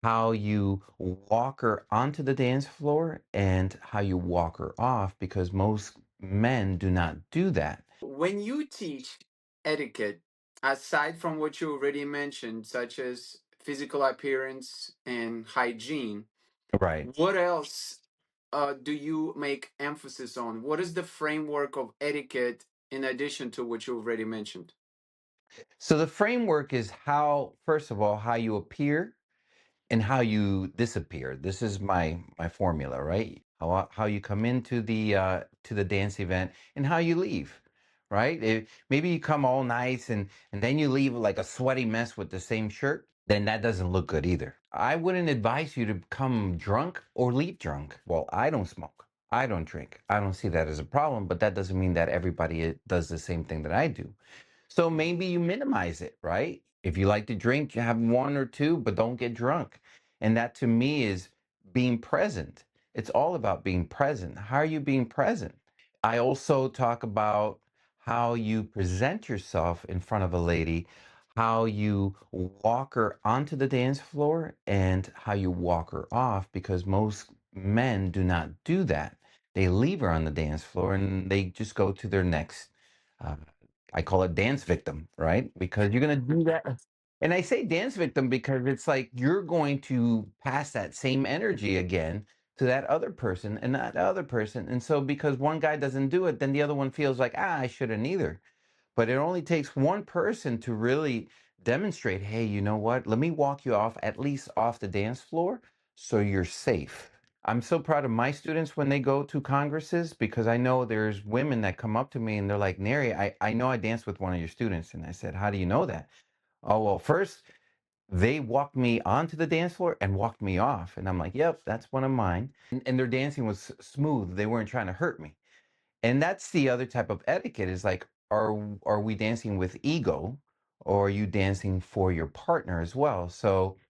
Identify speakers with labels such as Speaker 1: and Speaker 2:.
Speaker 1: how you walk her onto the dance floor and how you walk her off because most men do not do that.
Speaker 2: When you teach etiquette, aside from what you already mentioned, such as physical appearance and hygiene,
Speaker 1: Right.
Speaker 2: what else do you make emphasis on? What is the framework of etiquette in addition to what you already mentioned?
Speaker 1: So the framework is how, first of all, how you appear and how you disappear. This is my formula, right? How you come into the to the dance event and how you leave, right? Maybe you come all nice and then you leave like a sweaty mess with the same shirt. Then that doesn't look good either. I wouldn't advise you to come drunk or leave drunk. Well, I don't smoke. I don't drink. I don't see that as a problem, but that doesn't mean that everybody does the same thing that I do. So maybe you minimize it, right? If you like to drink, you have one or two, but don't get drunk. And that to me is being present. It's all about being present. How are you being present? I also talk about how you present yourself in front of a lady, how you walk her onto the dance floor, and how you walk her off because most men do not do that. They leave her on the dance floor and they just go to their next uh, I call it dance victim, right? Because you're going to do that. And I say dance victim because it's like you're going to pass that same energy again to that other person and that other person. And so because one guy doesn't do it, then the other one feels like, I shouldn't either. But it only takes one person to really demonstrate, hey, you know what? Let me walk you off, at least off the dance floor, so you're safe. I'm so proud of my students when they go to congresses because I know there's women that come up to me and they're like, Neri, I know I danced with one of your students. And I said, how do you know that? Oh, well, first they walked me onto the dance floor and walked me off. And I'm like, yep, that's one of mine. And their dancing was smooth. They weren't trying to hurt me. And that's the other type of etiquette is like, are we dancing with ego or are you dancing for your partner as well? So